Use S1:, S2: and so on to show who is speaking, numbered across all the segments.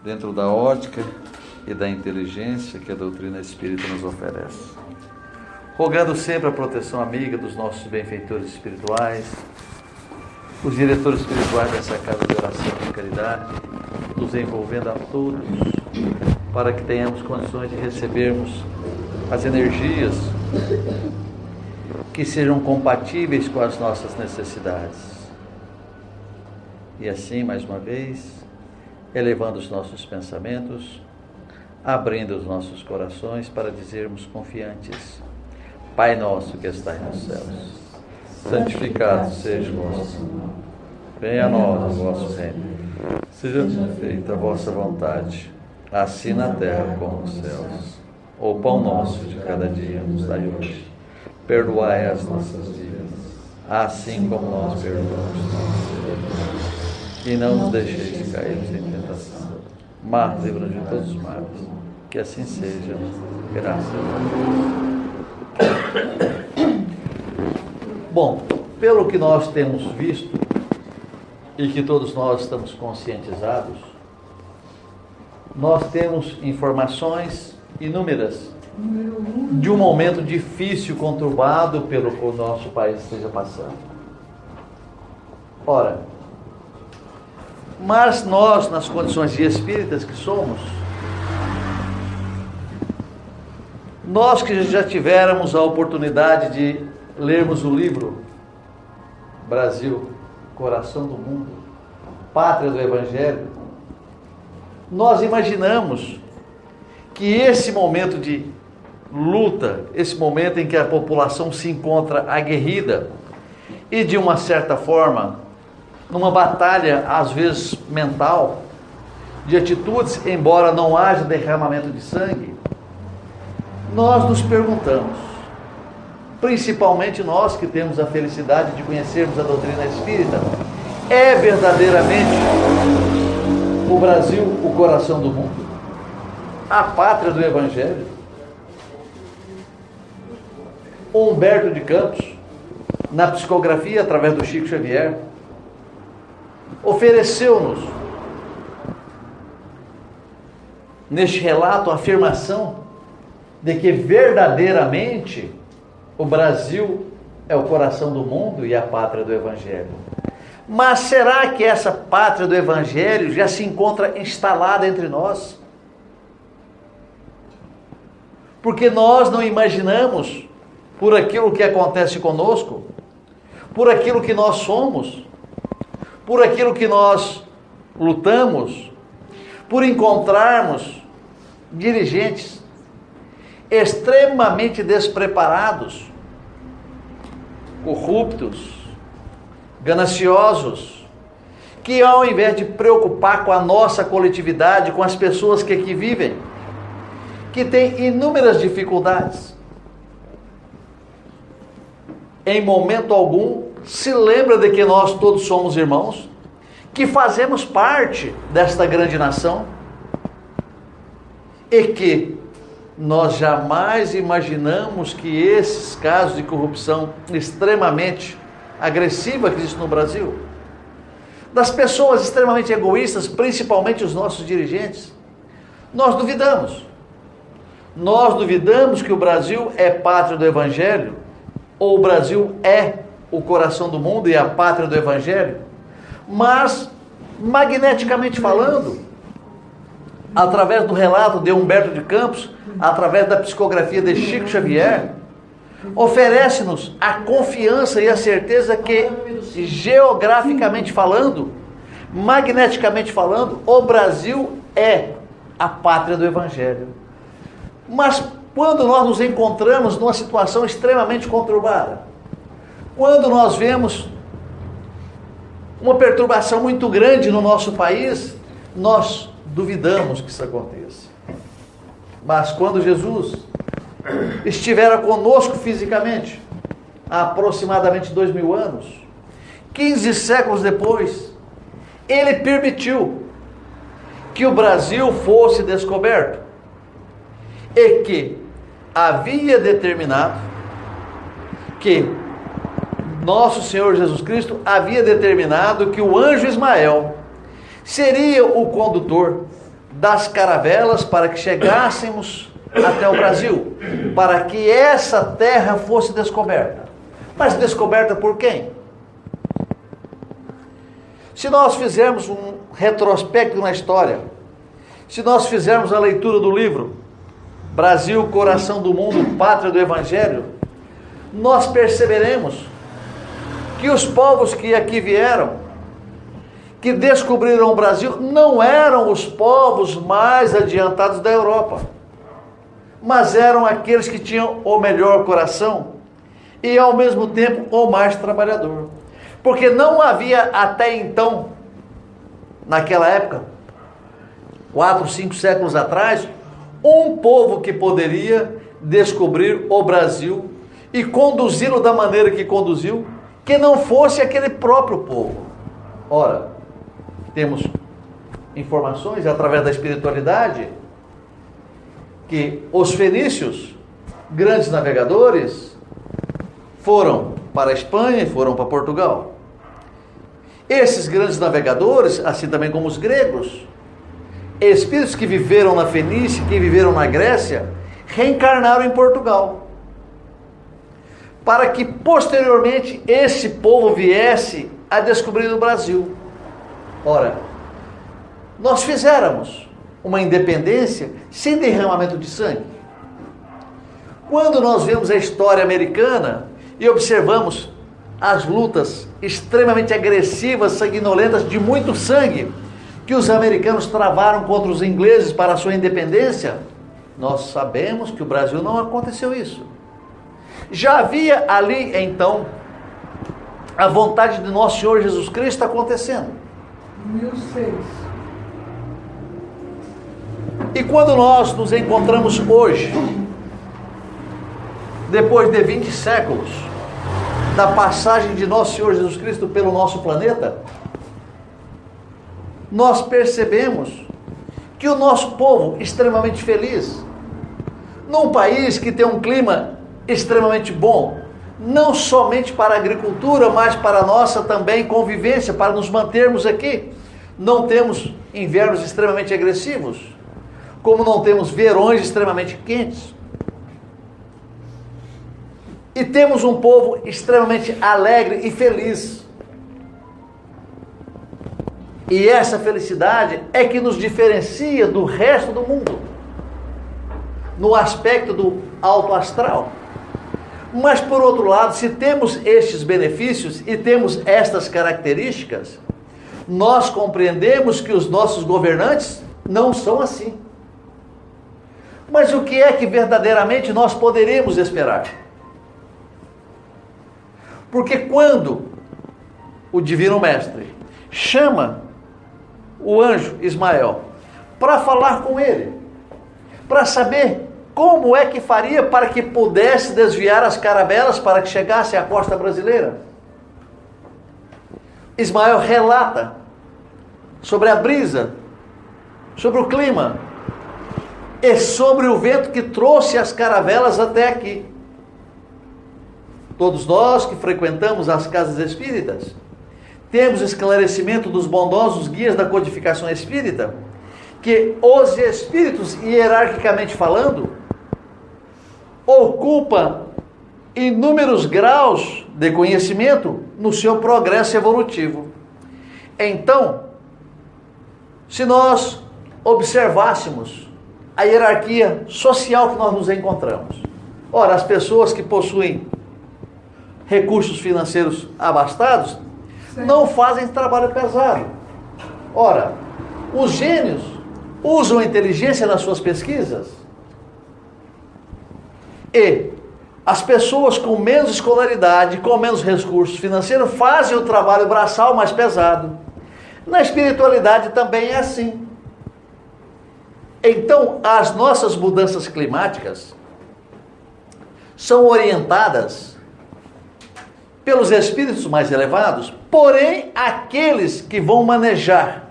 S1: dentro da ótica e da inteligência que a doutrina espírita nos oferece. Rogando sempre a proteção amiga dos nossos benfeitores espirituais, os diretores espirituais dessa casa de oração e de caridade, nos envolvendo a todos, para que tenhamos condições de recebermos as energias que sejam compatíveis com as nossas necessidades. E assim, mais uma vez, elevando os nossos pensamentos, abrindo os nossos corações para dizermos confiantes: Pai nosso que estais nos céus, santificado seja o vosso nome. Venha a nós o vosso reino. Seja feita a vossa vontade, assim na terra como nos céus. O pão nosso de cada dia nos dai hoje. Perdoai as nossas dívidas, assim como nós perdoamos os nossos devedores. E não nos deixeis cair em tentação, mas livra-nos de todos os males. Que assim seja, graças a Deus. Bom, pelo que nós temos visto, e que todos nós estamos conscientizados, nós temos informações inúmeras de um momento difícil, conturbado pelo que o nosso país esteja passando. Ora, mas nós, nas condições de espíritas que somos, nós que já tivéramos a oportunidade de lermos o livro Brasil, Coração do Mundo, Pátria do Evangelho, nós imaginamos que esse momento de luta, esse momento em que a população se encontra aguerrida e de uma certa forma numa batalha às vezes mental, de atitudes, embora não haja derramamento de sangue, nós nos perguntamos, principalmente nós que temos a felicidade de conhecermos a doutrina espírita, é verdadeiramente o Brasil o coração do mundo? A pátria do Evangelho? Humberto de Campos, na psicografia através do Chico Xavier, ofereceu-nos neste relato a afirmação de que verdadeiramente o Brasil é o coração do mundo e a pátria do Evangelho. Mas será que essa pátria do Evangelho já se encontra instalada entre nós? Porque nós não imaginamos, por aquilo que acontece conosco, por aquilo que nós somos, por aquilo que nós lutamos, por encontrarmos dirigentes extremamente despreparados, corruptos, gananciosos, que ao invés de preocupar com a nossa coletividade, com as pessoas que aqui vivem, que têm inúmeras dificuldades, em momento algum se lembra de que nós todos somos irmãos, que fazemos parte desta grande nação e que nós jamais imaginamos que esses casos de corrupção extremamente agressiva que existe no Brasil, das pessoas extremamente egoístas, principalmente os nossos dirigentes, nós duvidamos. Nós duvidamos que o Brasil é pátria do Evangelho, ou o Brasil é o coração do mundo e a pátria do Evangelho, mas, magneticamente falando, através do relato de Humberto de Campos, através da psicografia de Chico Xavier, oferece-nos a confiança e a certeza que, geograficamente falando, magneticamente falando, o Brasil é a pátria do Evangelho. Mas quando nós nos encontramos numa situação extremamente conturbada, quando nós vemos uma perturbação muito grande no nosso país, nós duvidamos que isso aconteça. Mas quando Jesus estivera conosco fisicamente, há aproximadamente 2000 anos, 15 séculos depois, ele permitiu que o Brasil fosse descoberto e que havia determinado que nosso Senhor Jesus Cristo havia determinado que o anjo Ismael seria o condutor das caravelas para que chegássemos até o Brasil, para que essa terra fosse descoberta. Mas descoberta por quem? Se nós fizermos um retrospecto na história, se nós fizermos a leitura do livro Brasil, Coração do Mundo, Pátria do Evangelho, nós perceberemos que os povos que aqui vieram, que descobriram o Brasil, não eram os povos mais adiantados da Europa, mas eram aqueles que tinham o melhor coração e ao mesmo tempo o mais trabalhador. Porque não havia até então, naquela época, 4, 5 séculos atrás, um povo que poderia descobrir o Brasil e conduzi-lo da maneira que conduziu, que não fosse aquele próprio povo. Ora, temos informações através da espiritualidade que os fenícios, grandes navegadores, foram para a Espanha e foram para Portugal. Esses grandes navegadores, assim também como os gregos, espíritos que viveram na Fenícia, que viveram na Grécia, reencarnaram em Portugal, para que posteriormente esse povo viesse a descobrir o Brasil. Ora, nós fizéramos uma independência sem derramamento de sangue. Quando nós vemos a história americana e observamos as lutas extremamente agressivas, sanguinolentas, de muito sangue, que os americanos travaram contra os ingleses para a sua independência, nós sabemos que o Brasil não aconteceu isso. Já havia ali, então, a vontade de nosso Senhor Jesus Cristo acontecendo.
S2: 1006.
S1: E quando nós nos encontramos hoje, depois de 20 séculos, da passagem de nosso Senhor Jesus Cristo pelo nosso planeta, nós percebemos que o nosso povo, extremamente feliz, num país que tem um clima extremamente bom, não somente para a agricultura, mas para a nossa também convivência, para nos mantermos aqui. Não temos invernos extremamente agressivos, como não temos verões extremamente quentes. E temos um povo extremamente alegre e feliz. E essa felicidade é que nos diferencia do resto do mundo, no aspecto do alto astral. Mas, por outro lado, se temos estes benefícios e temos estas características, nós compreendemos que os nossos governantes não são assim. Mas o que é que verdadeiramente nós poderíamos esperar? Porque quando o Divino Mestre chama o anjo Ismael para falar com ele, para saber como é que faria para que pudesse desviar as caravelas para que chegasse à costa brasileira, Ismael relata sobre a brisa, sobre o clima e sobre o vento que trouxe as caravelas até aqui. Todos nós que frequentamos as casas espíritas temos esclarecimento dos bondosos guias da codificação espírita que os espíritos, hierarquicamente falando, ocupam inúmeros graus de conhecimento no seu progresso evolutivo. Então, se nós observássemos a hierarquia social que nós nos encontramos, ora, as pessoas que possuem recursos financeiros abastados não fazem trabalho pesado. Ora, os gênios usam a inteligência nas suas pesquisas e as pessoas com menos escolaridade, com menos recursos financeiros, fazem o trabalho braçal mais pesado. Na espiritualidade também é assim. Então, as nossas mudanças climáticas são orientadas pelos espíritos mais elevados, porém, aqueles que vão manejar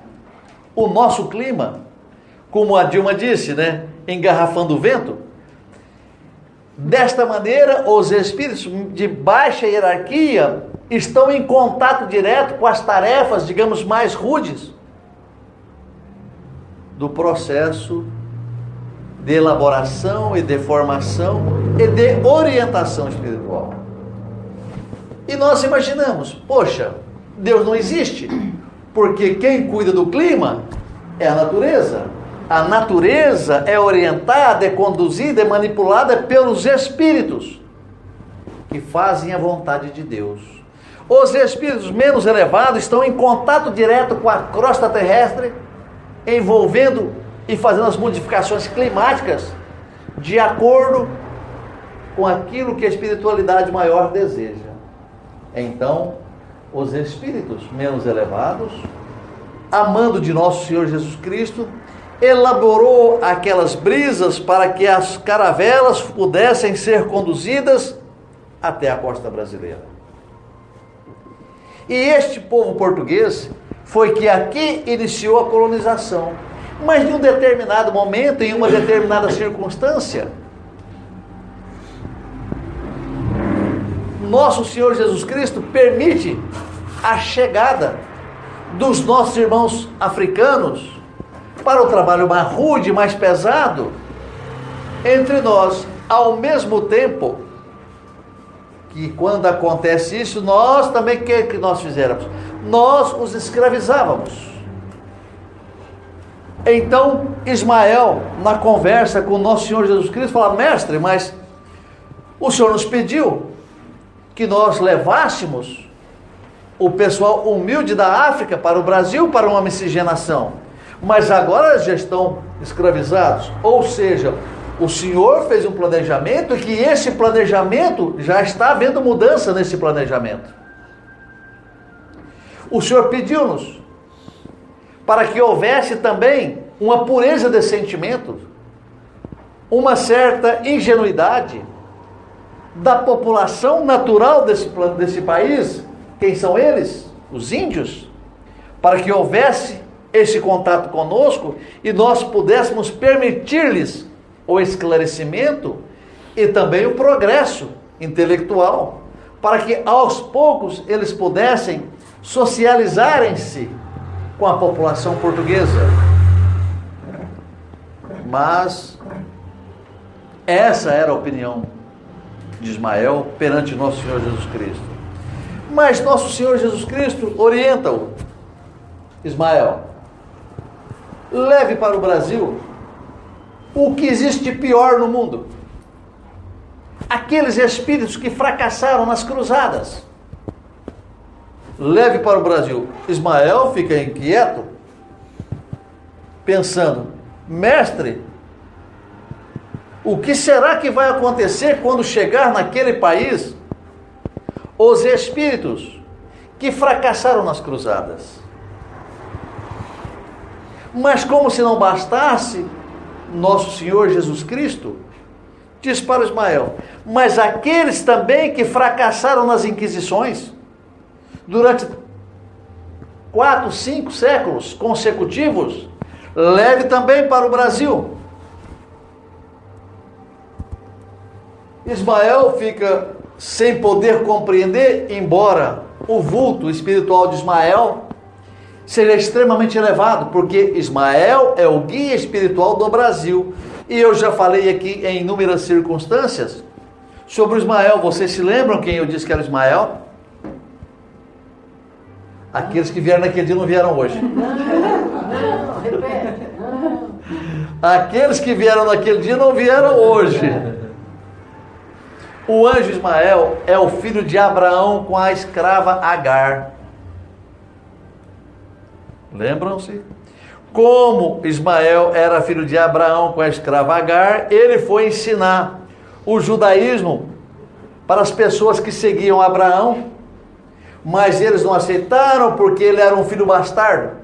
S1: o nosso clima, como a Dilma disse, né? Engarrafando o vento. Desta maneira, os espíritos de baixa hierarquia estão em contato direto com as tarefas, digamos, mais rudes. do processo de elaboração e de formação e de orientação espiritual. E nós imaginamos, poxa, Deus não existe, porque quem cuida do clima é a natureza. A natureza é orientada, é conduzida, é manipulada pelos espíritos que fazem a vontade de Deus. Os espíritos menos elevados estão em contato direto com a crosta terrestre, envolvendo e fazendo as modificações climáticas de acordo com aquilo que a espiritualidade maior deseja. Então, os espíritos menos elevados, amando de nosso Senhor Jesus Cristo, elaborou aquelas brisas para que as caravelas pudessem ser conduzidas até a costa brasileira. E este povo português foi que aqui iniciou a colonização. Mas em um determinado momento, em uma determinada circunstância, nosso Senhor Jesus Cristo permite a chegada dos nossos irmãos africanos para o trabalho mais rude, mais pesado, entre nós. Ao mesmo tempo que quando acontece isso, nós também, o que nós fizéramos? Nós os escravizávamos. Então, Ismael, na conversa com o nosso Senhor Jesus Cristo, fala: mestre, mas o Senhor nos pediu que nós levássemos o pessoal humilde da África para o Brasil, para uma miscigenação, mas agora já estão escravizados. Ou seja, o Senhor fez um planejamento e que esse planejamento, já está havendo mudança nesse planejamento. O Senhor pediu-nos para que houvesse também uma pureza de sentimento, uma certa ingenuidade da população natural desse país. Quem são eles? Os índios. Para que houvesse esse contato conosco e nós pudéssemos permitir-lhes o esclarecimento e também o progresso intelectual, para que aos poucos eles pudessem socializarem-se com a população portuguesa. Mas essa era a opinião de Ismael perante nosso Senhor Jesus Cristo. Mas nosso Senhor Jesus Cristo orienta-o: Ismael, leve para o Brasil o que existe de pior no mundo, aqueles espíritos que fracassaram nas cruzadas. Leve para o Brasil. Ismael fica inquieto, pensando: mestre, o que será que vai acontecer quando chegar naquele país os espíritos que fracassaram nas cruzadas? Mas como se não bastasse, nosso Senhor Jesus Cristo diz para Ismael: mas aqueles também que fracassaram nas inquisições durante 4, 5 séculos consecutivos, leve também para o Brasil. Ismael fica sem poder compreender, embora o vulto espiritual de Ismael seja extremamente elevado, porque Ismael é o guia espiritual do Brasil. E eu já falei aqui em inúmeras circunstâncias sobre o Ismael. Vocês se lembram quem eu disse que era Ismael? Aqueles que vieram naquele dia não vieram hoje.
S2: Não, repete.
S1: Aqueles que vieram naquele dia não vieram hoje. O anjo Ismael é o filho de Abraão com a escrava Agar. Lembram-se? Como Ismael era filho de Abraão com a escrava Agar, ele foi ensinar o judaísmo para as pessoas que seguiam Abraão, mas eles não aceitaram porque ele era um filho bastardo.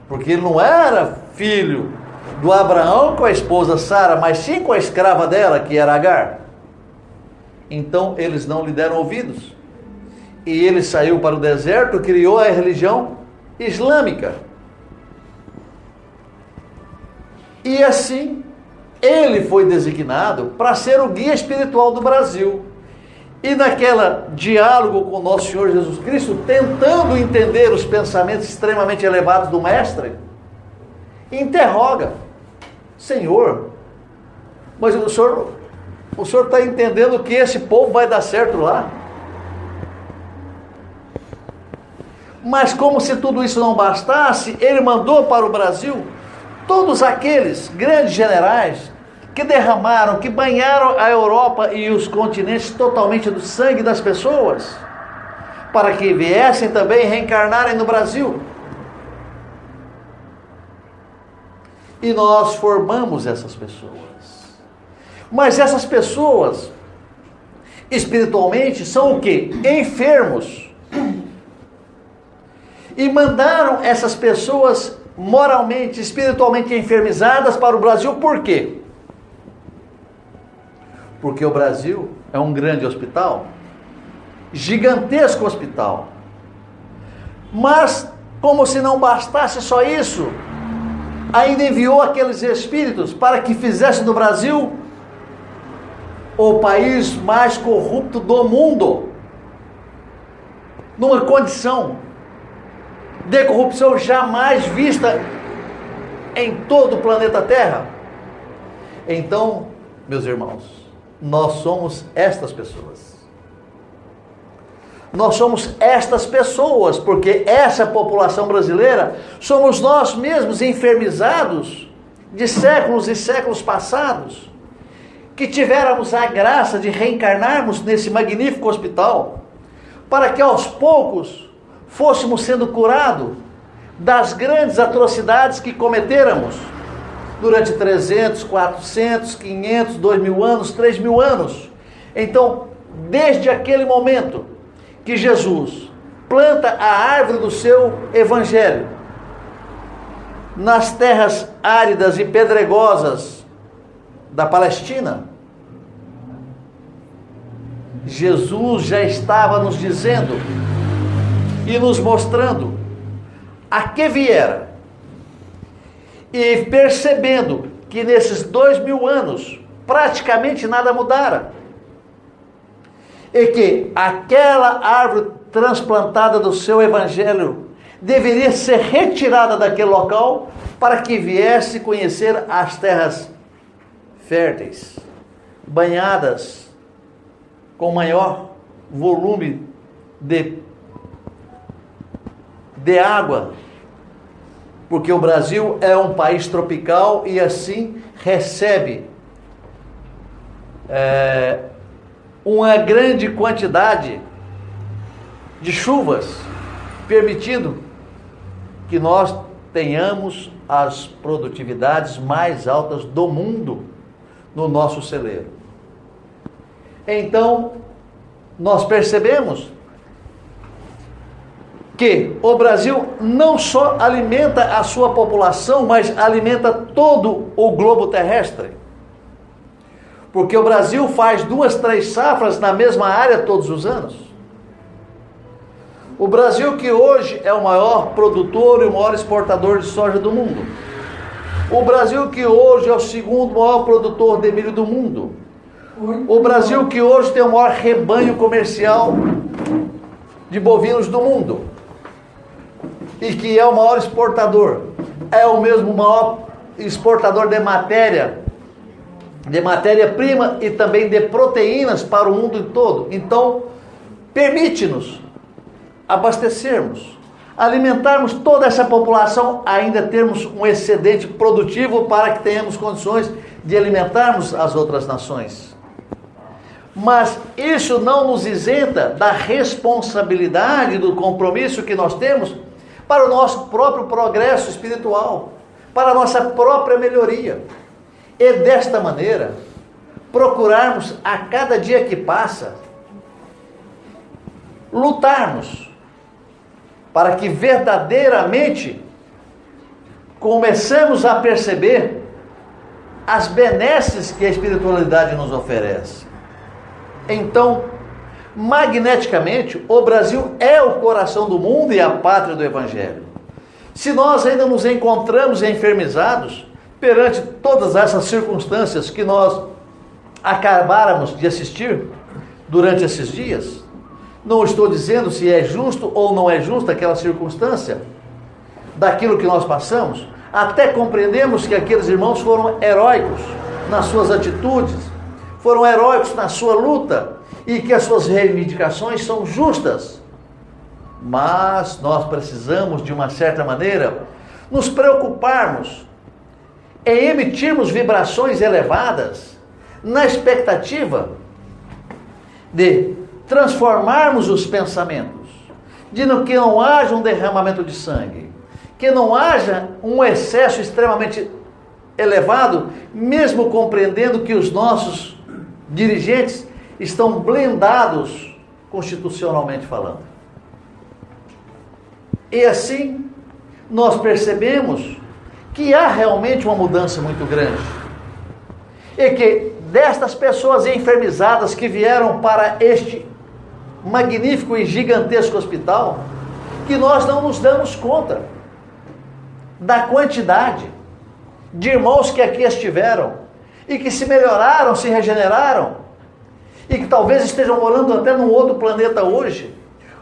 S1: Porque ele não era filho do Abraão com a esposa Sara, mas sim com a escrava dela, que era Agar. Então eles não lhe deram ouvidos. E ele saiu para o deserto, criou a religião islâmica. E assim, ele foi designado para ser o guia espiritual do Brasil. E naquela diálogo com o nosso Senhor Jesus Cristo, tentando entender os pensamentos extremamente elevados do mestre, interroga: Senhor, mas o senhor está entendendo que esse povo vai dar certo lá? Mas como se tudo isso não bastasse, ele mandou para o Brasil todos aqueles grandes generais que derramaram, que banharam a Europa e os continentes totalmente do sangue das pessoas, para que viessem também reencarnarem no Brasil. E nós formamos essas pessoas. Mas essas pessoas, espiritualmente, são o quê? Enfermos. E mandaram essas pessoas moralmente, espiritualmente enfermizadas para o Brasil. Por quê? Porque o Brasil é um grande hospital, gigantesco hospital. Mas, como se não bastasse só isso, ainda enviou aqueles espíritos para que fizessem do Brasil o país mais corrupto do mundo, numa condição de corrupção jamais vista em todo o planeta Terra. Então, meus irmãos, nós somos estas pessoas. Nós somos estas pessoas, porque essa população brasileira somos nós mesmos enfermizados de séculos e séculos passados, que tivéramos a graça de reencarnarmos nesse magnífico hospital, para que aos poucos fôssemos sendo curados das grandes atrocidades que cometéramos durante 300, 400, 500, 2000 anos, 3000 anos. Então, desde aquele momento que Jesus planta a árvore do seu evangelho nas terras áridas e pedregosas da Palestina, Jesus já estava nos dizendo e nos mostrando a que viera, e percebendo que nesses 2000 anos praticamente nada mudara, e que aquela árvore transplantada do seu evangelho deveria ser retirada daquele local para que viesse conhecer as terras férteis, banhadas com maior volume de água, porque o Brasil é um país tropical e assim recebe uma grande quantidade de chuvas, permitindo que nós tenhamos as produtividades mais altas do mundo no nosso celeiro. Então, nós percebemos que o Brasil não só alimenta a sua população, mas alimenta todo o globo terrestre. Porque o Brasil faz 2, 3 safras na mesma área todos os anos. O Brasil, que hoje é o maior produtor e o maior exportador de soja do mundo. O Brasil, que hoje é o segundo maior produtor de milho do mundo. O Brasil, que hoje tem o maior rebanho comercial de bovinos do mundo. E que é o maior exportador. É o mesmo maior exportador de matéria-prima e também de proteínas para o mundo todo. Então, permite-nos abastecermos, alimentarmos toda essa população, ainda termos um excedente produtivo para que tenhamos condições de alimentarmos as outras nações. Mas isso não nos isenta da responsabilidade, do compromisso que nós temos para o nosso próprio progresso espiritual, para a nossa própria melhoria. E desta maneira, procurarmos a cada dia que passa, lutarmos para que verdadeiramente comecemos a perceber as benesses que a espiritualidade nos oferece. Então, magneticamente, o Brasil é o coração do mundo e a pátria do Evangelho. Se nós ainda nos encontramos enfermizados perante todas essas circunstâncias que nós acabáramos de assistir durante esses dias, não estou dizendo se é justo ou não é justa aquela circunstância daquilo que nós passamos. Até compreendemos que aqueles irmãos foram heróicos nas suas atitudes, foram heróicos na sua luta e que as suas reivindicações são justas. Mas nós precisamos, de uma certa maneira, nos preocuparmos em emitirmos vibrações elevadas na expectativa de transformarmos os pensamentos, de que não haja um derramamento de sangue, que não haja um excesso extremamente elevado, mesmo compreendendo que os nossos dirigentes estão blindados constitucionalmente falando. E assim, nós percebemos que há realmente uma mudança muito grande. E que destas pessoas enfermizadas que vieram para este magnífico e gigantesco hospital, que nós não nos damos conta da quantidade de irmãos que aqui estiveram e que se melhoraram, se regeneraram e que talvez estejam morando até num outro planeta hoje,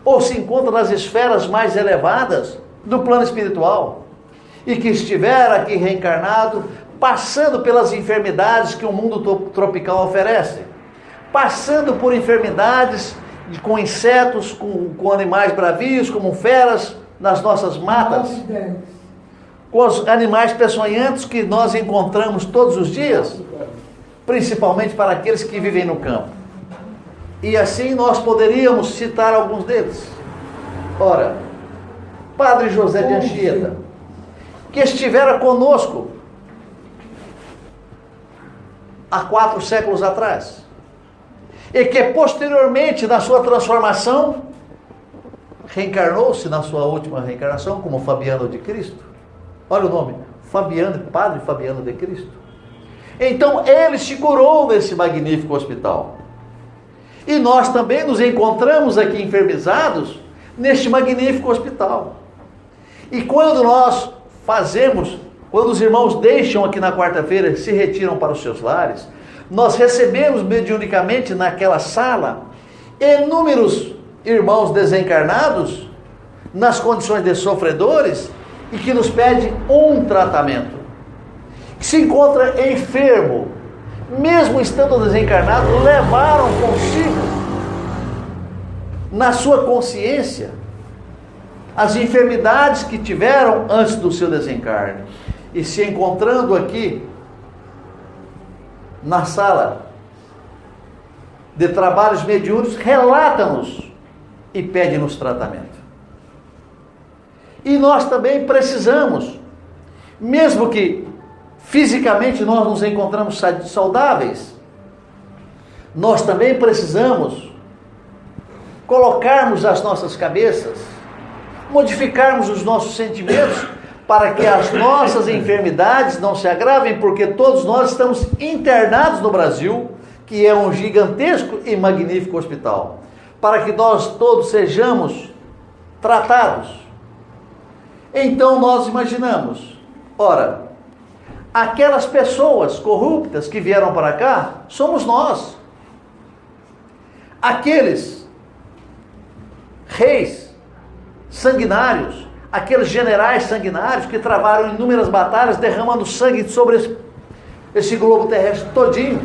S1: ou se encontram nas esferas mais elevadas do plano espiritual e que estiveram aqui reencarnado, passando pelas enfermidades que o mundo tropical oferece, passando por enfermidades com insetos, com animais bravios, como feras nas nossas matas, com os animais peçonhentos que nós encontramos todos os dias, principalmente para aqueles que vivem no campo. E assim nós poderíamos citar alguns deles. Ora, Padre José de Anchieta, que estivera conosco há 4 séculos atrás, e que posteriormente, na sua transformação, reencarnou-se na sua última reencarnação como Fabiano de Cristo. Olha o nome, Padre Fabiano de Cristo. Então ele se curou nesse magnífico hospital. E nós também nos encontramos aqui enfermizados neste magnífico hospital. E quando nós quando os irmãos deixam aqui na quarta-feira e se retiram para os seus lares, nós recebemos mediunicamente naquela sala inúmeros irmãos desencarnados nas condições de sofredores e que nos pede um tratamento, que se encontra enfermo, mesmo estando desencarnado, levaram consigo na sua consciência as enfermidades que tiveram antes do seu desencarne, e se encontrando aqui na sala de trabalhos mediúnicos, relata-nos e pede-nos tratamento. E nós também precisamos, mesmo que fisicamente nós nos encontramos saudáveis, nós também precisamos colocarmos as nossas cabeças, modificarmos os nossos sentimentos, para que as nossas enfermidades não se agravem, porque todos nós estamos internados no Brasil, que é um gigantesco e magnífico hospital, para que nós todos sejamos tratados. Então nós imaginamos, ora, aquelas pessoas corruptas que vieram para cá, somos nós. Aqueles reis sanguinários, aqueles generais sanguinários que travaram inúmeras batalhas, derramando sangue sobre esse globo terrestre todinho,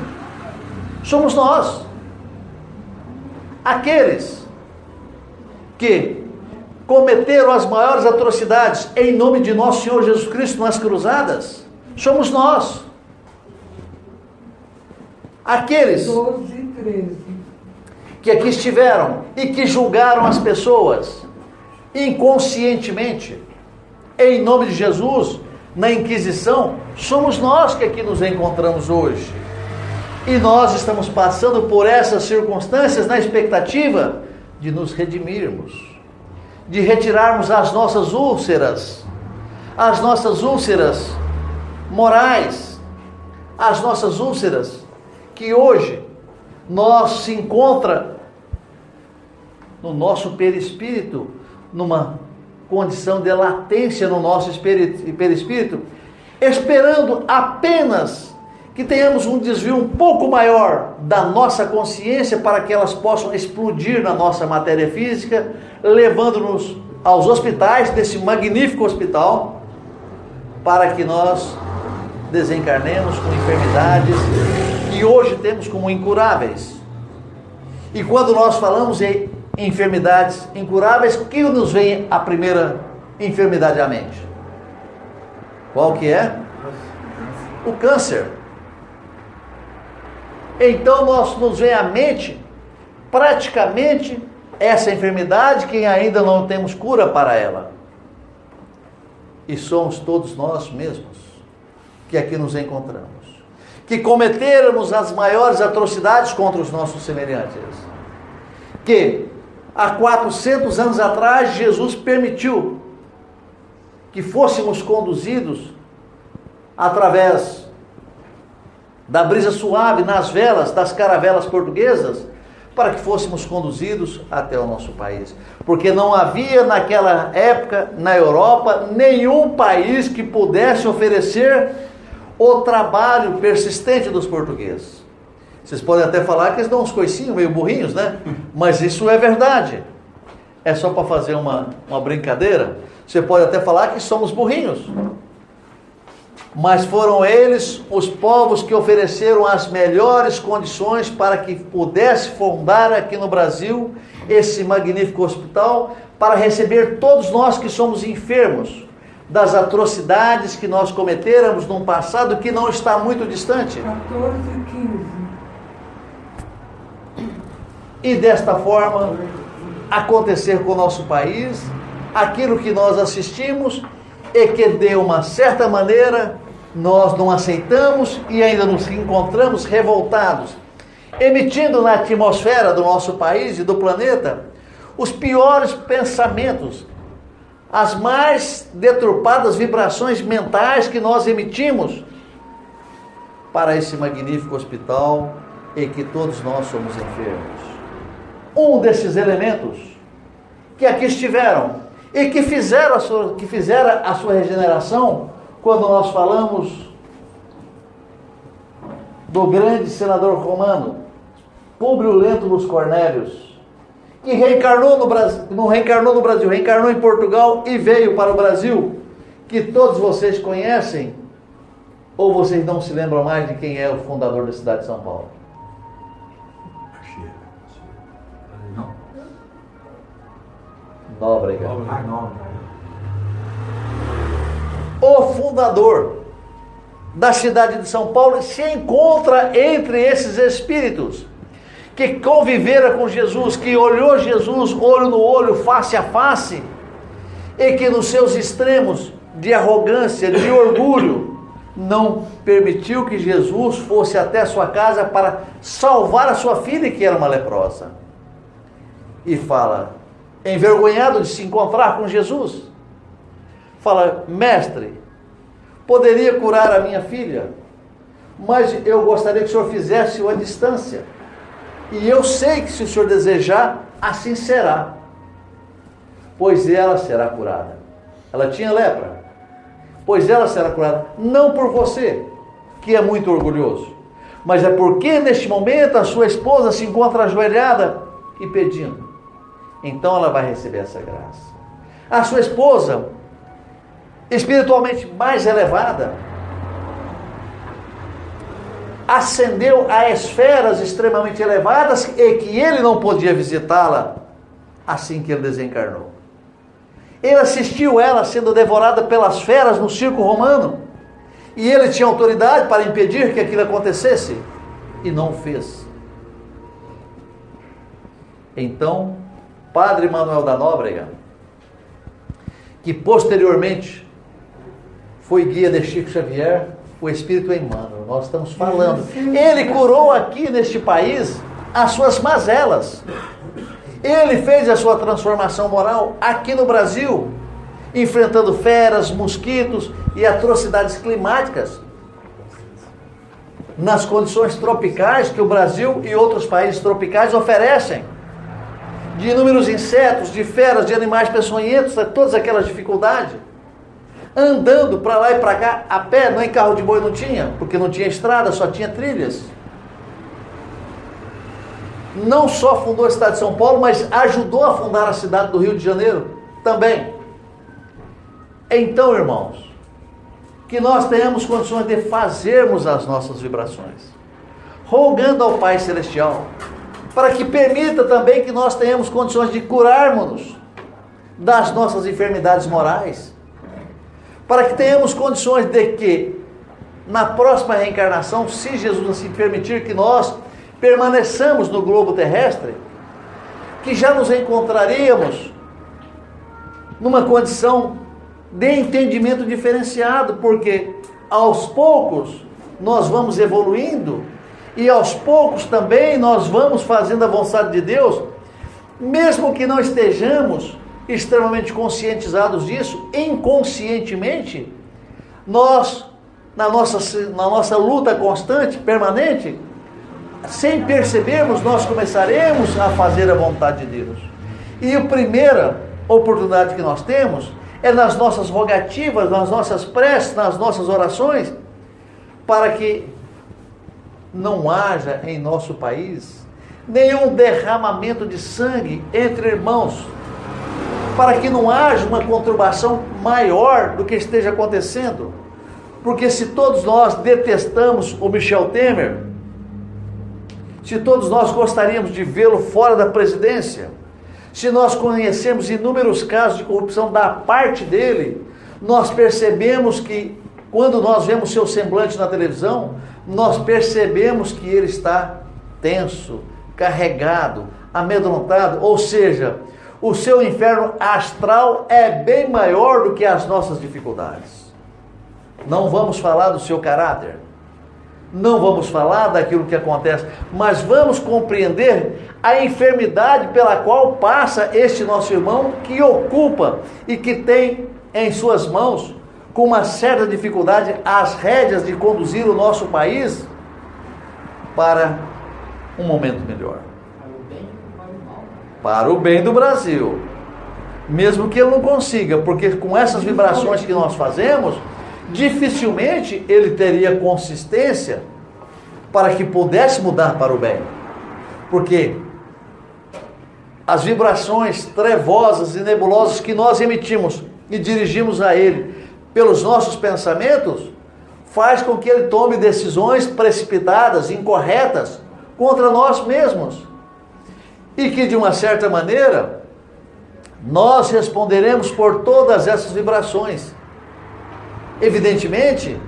S1: somos nós. Aqueles que cometeram as maiores atrocidades em nome de nosso Senhor Jesus Cristo nas cruzadas, somos nós. Aqueles
S2: 12 e 13.
S1: que aqui estiveram e que julgaram as pessoas inconscientemente, em nome de Jesus, na Inquisição, somos nós que aqui nos encontramos hoje. E nós estamos passando por essas circunstâncias na expectativa de nos redimirmos, de retirarmos as nossas úlceras morais, as nossas úlceras que hoje nós se encontra no nosso perispírito, numa condição de latência no nosso perispírito, esperando apenas que tenhamos um desvio um pouco maior da nossa consciência para que elas possam explodir na nossa matéria física, levando-nos aos hospitais desse magnífico hospital, para que nós desencarnemos com enfermidades que hoje temos como incuráveis. E quando nós falamos em enfermidades incuráveis, o que nos vem a primeira enfermidade à mente? Qual que é? O câncer. Então nos vem à mente praticamente essa enfermidade que ainda não temos cura para ela. E somos todos nós mesmos que aqui nos encontramos, que cometermos as maiores atrocidades contra os nossos semelhantes, que há 400 anos atrás Jesus permitiu que fôssemos conduzidos através da brisa suave nas velas das caravelas portuguesas, para que fôssemos conduzidos até o nosso país. Porque não havia naquela época, na Europa, nenhum país que pudesse oferecer o trabalho persistente dos portugueses. Vocês podem até falar que eles dão uns coicinhos meio burrinhos, né? Mas isso é verdade. É só para fazer uma brincadeira. Você pode até falar que somos burrinhos. Mas foram eles os povos que ofereceram as melhores condições para que pudesse fundar aqui no Brasil esse magnífico hospital para receber todos nós que somos enfermos das atrocidades que nós cometeramos num passado que não está muito distante.
S2: 14 e 15.
S1: E desta forma acontecer com o nosso país aquilo que nós assistimos e que de uma certa maneira nós não aceitamos e ainda nos encontramos revoltados, emitindo na atmosfera do nosso país e do planeta os piores pensamentos, as mais deturpadas vibrações mentais que nós emitimos para esse magnífico hospital em que todos nós somos enfermos. Um desses elementos que aqui estiveram e que fizeram a sua regeneração, quando nós falamos do grande senador romano, Públio Lentulus Cornélios, que reencarnou no Brasil, não reencarnou no Brasil, reencarnou em Portugal e veio para o Brasil, que todos vocês conhecem, ou vocês não se lembram mais de quem é o fundador da cidade de São Paulo? Nóbrega. O fundador da cidade de São Paulo se encontra entre esses espíritos que conviveram com Jesus, que olhou Jesus olho no olho, face a face, e que nos seus extremos de arrogância, de orgulho, não permitiu que Jesus fosse até sua casa para salvar a sua filha, que era uma leprosa. E fala, envergonhado de se encontrar com Jesus, fala, mestre, poderia curar a minha filha, mas eu gostaria que o senhor fizesse-o à distância. E eu sei que se o senhor desejar, assim será. Pois ela será curada. Ela tinha lepra. Pois ela será curada. Não por você, que é muito orgulhoso, mas é porque neste momento a sua esposa se encontra ajoelhada e pedindo. Então ela vai receber essa graça. A sua esposa, espiritualmente mais elevada, ascendeu a esferas extremamente elevadas e que ele não podia visitá-la assim que ele desencarnou. Ele assistiu ela sendo devorada pelas feras no circo romano e ele tinha autoridade para impedir que aquilo acontecesse e não fez. Então, Padre Manuel da Nóbrega, que posteriormente foi guia de Chico Xavier, o Espírito Emmanuel, nós estamos falando. Ele curou aqui neste país as suas mazelas. Ele fez a sua transformação moral aqui no Brasil, enfrentando feras, mosquitos e atrocidades climáticas, nas condições tropicais que o Brasil e outros países tropicais oferecem, de inúmeros insetos, de feras, de animais peçonhentos, todas aquelas dificuldades. Andando para lá e para cá, a pé, nem carro de boi não tinha, porque não tinha estrada, só tinha trilhas. Não só fundou a cidade de São Paulo, mas ajudou a fundar a cidade do Rio de Janeiro também. Então, irmãos, que nós tenhamos condições de fazermos as nossas vibrações, rogando ao Pai Celestial, para que permita também que nós tenhamos condições de curarmos-nos das nossas enfermidades morais, para que tenhamos condições de que, na próxima reencarnação, se Jesus assim permitir que nós permaneçamos no globo terrestre, que já nos encontraríamos numa condição de entendimento diferenciado, porque aos poucos nós vamos evoluindo e aos poucos também nós vamos fazendo a vontade de Deus, mesmo que não estejamos extremamente conscientizados disso, inconscientemente, nós, na nossa luta constante, permanente, sem percebermos, nós começaremos a fazer a vontade de Deus. E a primeira oportunidade que nós temos é nas nossas rogativas, nas nossas preces, nas nossas orações, para que não haja em nosso país nenhum derramamento de sangue entre irmãos, para que não haja uma conturbação maior do que esteja acontecendo. Porque se todos nós detestamos o Michel Temer, se todos nós gostaríamos de vê-lo fora da presidência, se nós conhecemos inúmeros casos de corrupção da parte dele, nós percebemos que, quando nós vemos seu semblante na televisão, nós percebemos que ele está tenso, carregado, amedrontado, ou seja, o seu inferno astral é bem maior do que as nossas dificuldades. Não vamos falar do seu caráter, não vamos falar daquilo que acontece, mas vamos compreender a enfermidade pela qual passa este nosso irmão, que ocupa e que tem em suas mãos, com uma certa dificuldade, as rédeas de conduzir o nosso país para um momento melhor. Para o bem do Brasil. Mesmo que ele não consiga, porque com essas vibrações que nós fazemos, dificilmente ele teria consistência para que pudesse mudar para o bem. Porque as vibrações trevosas e nebulosas que nós emitimos e dirigimos a ele pelos nossos pensamentos, faz com que ele tome decisões precipitadas, incorretas, contra nós mesmos. E que, de uma certa maneira, nós responderemos por todas essas vibrações. Evidentemente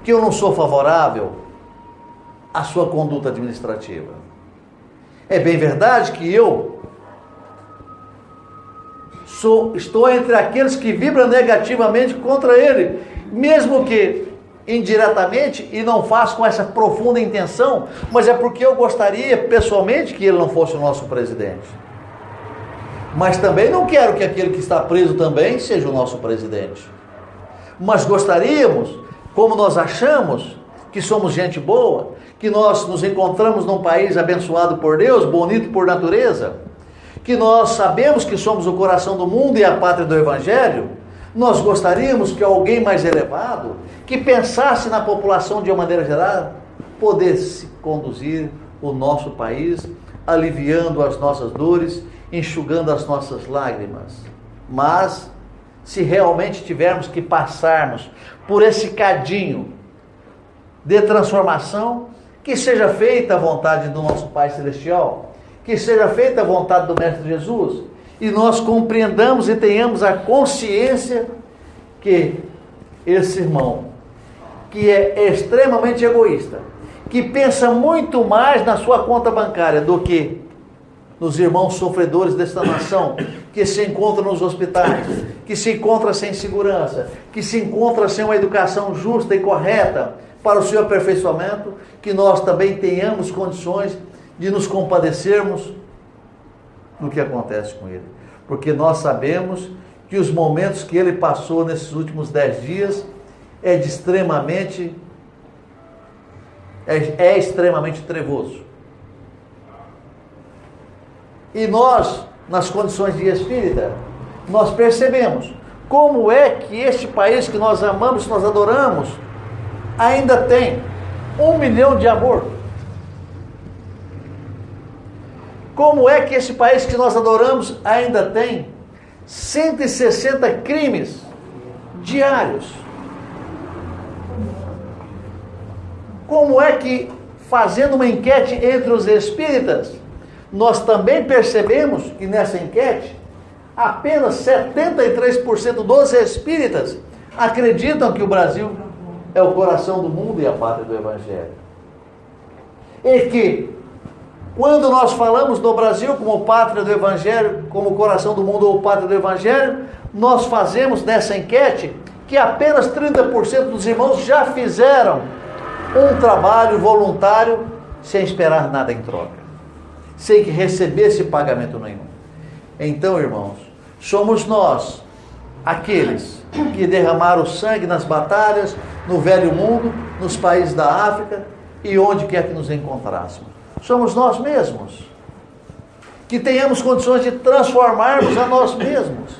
S1: que eu não sou favorável à sua conduta administrativa. É bem verdade que eu estou entre aqueles que vibram negativamente contra ele, mesmo que indiretamente, e não faço com essa profunda intenção, mas é porque eu gostaria pessoalmente que ele não fosse o nosso presidente. Mas também não quero que aquele que está preso também seja o nosso presidente. Mas gostaríamos, como nós achamos que somos gente boa, que nós nos encontramos num país abençoado por Deus, bonito por natureza, que nós sabemos que somos o coração do mundo e a pátria do Evangelho, nós gostaríamos que alguém mais elevado, que pensasse na população de uma maneira geral, pudesse conduzir o nosso país, aliviando as nossas dores, enxugando as nossas lágrimas. Mas, se realmente tivermos que passarmos por esse cadinho de transformação, que seja feita a vontade do nosso Pai Celestial, que seja feita a vontade do Mestre Jesus, e nós compreendamos e tenhamos a consciência que esse irmão, que é extremamente egoísta, que pensa muito mais na sua conta bancária do que nos irmãos sofredores desta nação, que se encontram nos hospitais, que se encontra sem segurança, que se encontra sem uma educação justa e correta para o seu aperfeiçoamento, que nós também tenhamos condições de nos compadecermos no que acontece com ele. Porque nós sabemos que os momentos que ele passou nesses últimos 10 dias é extremamente trevoso. E nós, nas condições de espírita, nós percebemos como é que este país que nós amamos, que nós adoramos, ainda tem 1 milhão de abortos. Como é que esse país que nós adoramos ainda tem 160 crimes diários? como é que, fazendo uma enquete entre os espíritas, nós também percebemos que nessa enquete, apenas 73% dos espíritas acreditam que o Brasil é o coração do mundo e a pátria do Evangelho. E que, quando nós falamos do Brasil como pátria do Evangelho, como coração do mundo ou pátria do Evangelho, nós fazemos nessa enquete que apenas 30% dos irmãos já fizeram um trabalho voluntário sem esperar nada em troca, sem que recebesse pagamento nenhum. Então, irmãos, somos nós, aqueles que derramaram sangue nas batalhas, no velho mundo, nos países da África e onde quer que nos encontrássemos. Somos nós mesmos, que tenhamos condições de transformarmos a nós mesmos,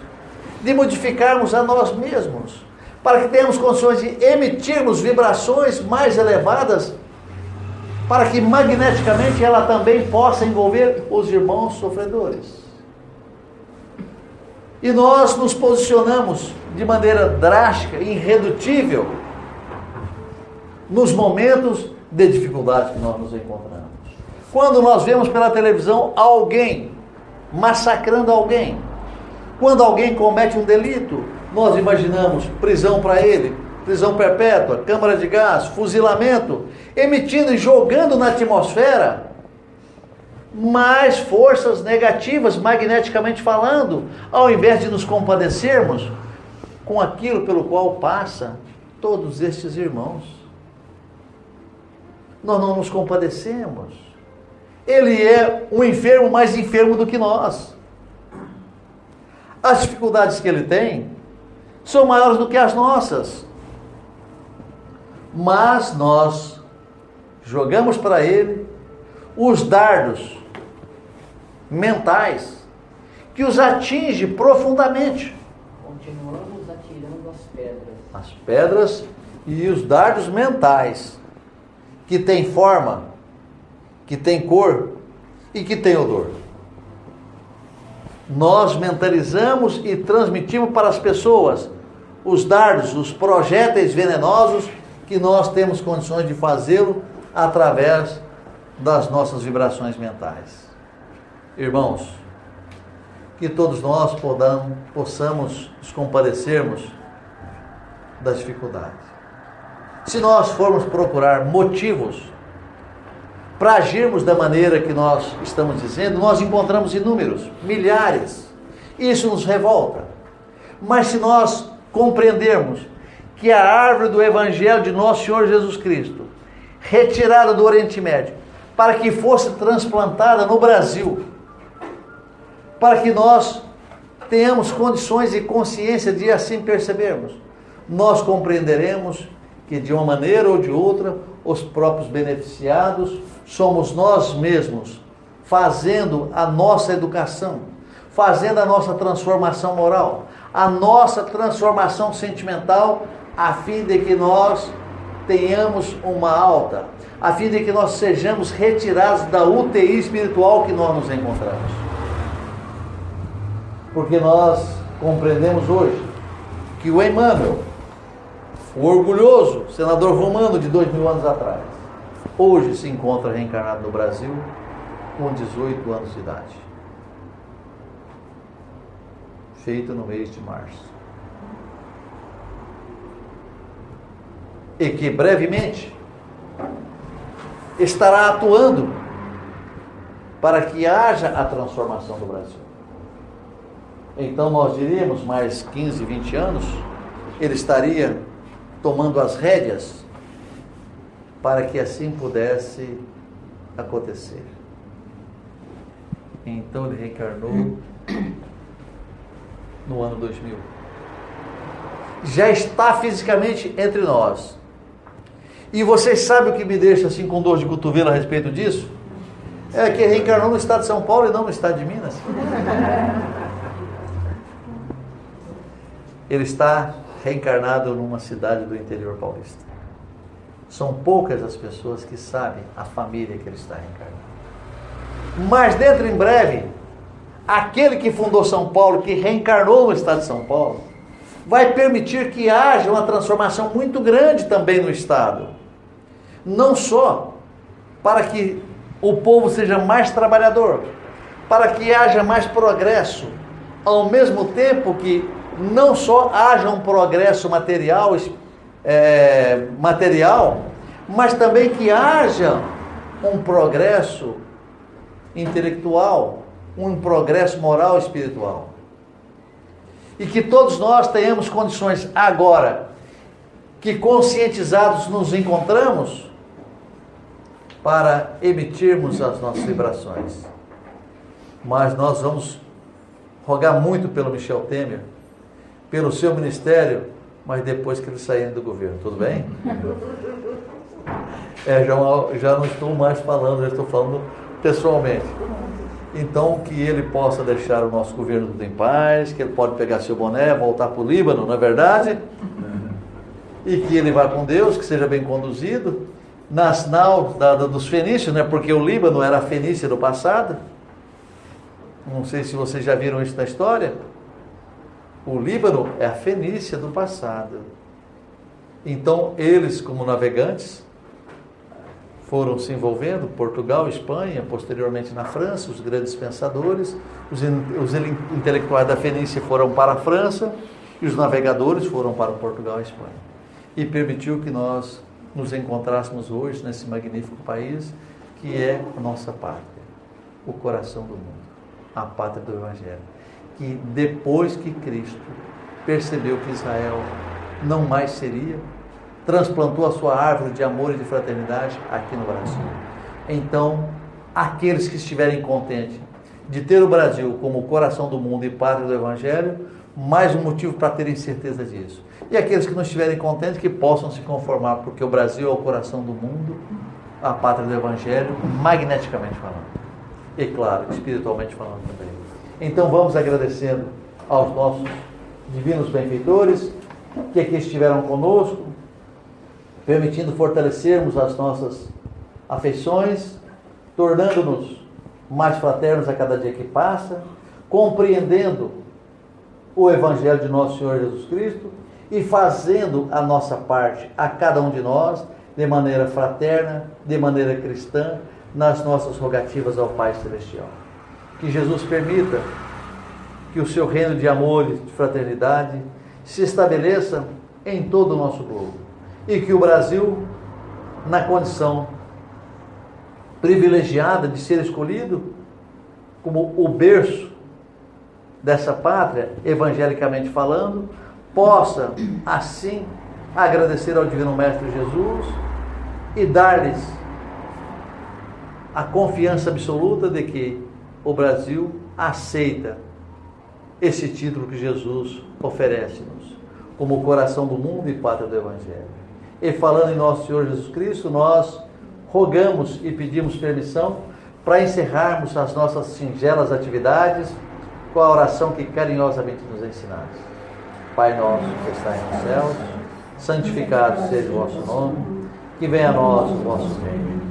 S1: de modificarmos a nós mesmos, para que tenhamos condições de emitirmos vibrações mais elevadas, para que magneticamente ela também possa envolver os irmãos sofredores. E nós nos posicionamos de maneira drástica, irredutível, nos momentos de dificuldade que nós nos encontramos. Quando nós vemos pela televisão alguém massacrando alguém, quando alguém comete um delito, nós imaginamos prisão para ele, prisão perpétua, câmara de gás, fuzilamento, emitindo e jogando na atmosfera mais forças negativas, magneticamente falando, ao invés de nos compadecermos com aquilo pelo qual passa todos estes irmãos. Nós não nos compadecemos. Ele é um enfermo mais enfermo do que nós. As dificuldades que ele tem são maiores do que as nossas. Mas nós jogamos para ele os dardos mentais que os atinge profundamente.
S2: Continuamos atirando as pedras.
S1: As pedras e os dardos mentais, que tem forma, que tem cor e que tem odor. Nós mentalizamos e transmitimos para as pessoas os dardos, os projéteis venenosos, que nós temos condições de fazê-lo através das nossas vibrações mentais. Irmãos, que todos nós possamos nos compadecermos das dificuldades. Se nós formos procurar motivos para agirmos da maneira que nós estamos dizendo, nós encontramos inúmeros, milhares. Isso nos revolta. Mas se nós compreendermos que a árvore do Evangelho de nosso Senhor Jesus Cristo, retirada do Oriente Médio, para que fosse transplantada no Brasil, para que nós tenhamos condições e consciência de assim percebermos, nós compreenderemos que de uma maneira ou de outra, os próprios beneficiados somos nós mesmos, fazendo a nossa educação, fazendo a nossa transformação moral, a nossa transformação sentimental, a fim de que nós tenhamos uma alta, a fim de que nós sejamos retirados da UTI espiritual que nós nos encontramos. Porque nós compreendemos hoje que o Emmanuel, o orgulhoso senador romano de 2000 anos atrás, hoje se encontra reencarnado no Brasil com 18 anos de idade. Feito no mês de março. E que brevemente estará atuando para que haja a transformação do Brasil. Então nós diríamos, mais 15, 20 anos, ele estaria tomando as rédeas para que assim pudesse acontecer. Então ele reencarnou no ano 2000. Já está fisicamente entre nós. E vocês sabem o que me deixa assim com dor de cotovelo a respeito disso? É que reencarnou no estado de São Paulo e não no estado de Minas. Ele está reencarnado numa cidade do interior paulista. São poucas as pessoas que sabem a família que ele está reencarnando. Mas dentro em breve, aquele que fundou São Paulo, que reencarnou no estado de São Paulo, vai permitir que haja uma transformação muito grande também no estado. não só para que o povo seja mais trabalhador, para que haja mais progresso, ao mesmo tempo que não só haja um progresso material, mas também que haja um progresso intelectual, um progresso moral e espiritual. E que todos nós tenhamos condições agora, que conscientizados nos encontramos, para emitirmos as nossas vibrações. Mas nós vamos rogar muito pelo Michel Temer, pelo seu ministério, mas depois que ele sair do governo, tudo bem? Já não estou mais falando, já estou falando pessoalmente. Então, que ele possa deixar o nosso governo tudo em paz, que ele pode pegar seu boné, voltar para o Líbano, não é verdade? E que ele vá com Deus, que seja bem conduzido, nas naus dos fenícios, né? Porque o Líbano era a Fenícia do passado. Não sei se vocês já viram isso na história. O Líbano é a Fenícia do passado. Então, eles, como navegantes, foram se envolvendo, Portugal, Espanha, posteriormente na França, os grandes pensadores, os intelectuais da Fenícia foram para a França e os navegadores foram para Portugal e Espanha. E permitiu que nós nos encontrássemos hoje nesse magnífico país que é a nossa pátria, o coração do mundo, a pátria do Evangelho. Que depois que Cristo percebeu que Israel não mais seria, transplantou a sua árvore de amor e de fraternidade aqui no Brasil. Então, aqueles que estiverem contentes de ter o Brasil como o coração do mundo e pátria do Evangelho, mais um motivo para terem certeza disso. E aqueles que não estiverem contentes, que possam se conformar, porque o Brasil é o coração do mundo, a pátria do Evangelho, magneticamente falando. E claro, espiritualmente falando também. Então vamos agradecendo aos nossos divinos benfeitores, que aqui estiveram conosco, permitindo fortalecermos as nossas afeições, tornando-nos mais fraternos a cada dia que passa, compreendendo o Evangelho de nosso Senhor Jesus Cristo e fazendo a nossa parte, a cada um de nós, de maneira fraterna, de maneira cristã, nas nossas rogativas ao Pai Celestial. Que Jesus permita que o seu reino de amor e de fraternidade se estabeleça em todo o nosso globo. E que o Brasil, na condição privilegiada de ser escolhido como o berço dessa pátria, evangelicamente falando, possa, assim, agradecer ao Divino Mestre Jesus e dar-lhes a confiança absoluta de que o Brasil aceita esse título que Jesus oferece-nos, como o coração do mundo e pátria do Evangelho. E falando em nosso Senhor Jesus Cristo, nós rogamos e pedimos permissão para encerrarmos as nossas singelas atividades com a oração que carinhosamente nos ensinaste. Pai nosso que estais nos céus, santificado seja o vosso nome, que venha a nós o vosso reino,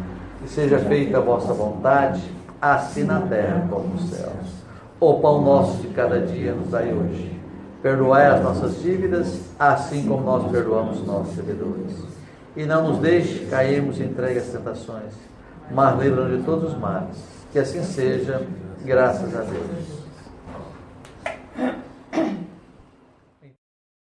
S1: que seja feita a vossa vontade, assim na terra como nos céus. O pão nosso de cada dia nos dai hoje. Perdoai as nossas dívidas, assim como nós perdoamos os nossos devedores. E não nos deixe cairmos entregue às tentações, mas livra-nos de todos os males. Que assim seja, graças a Deus.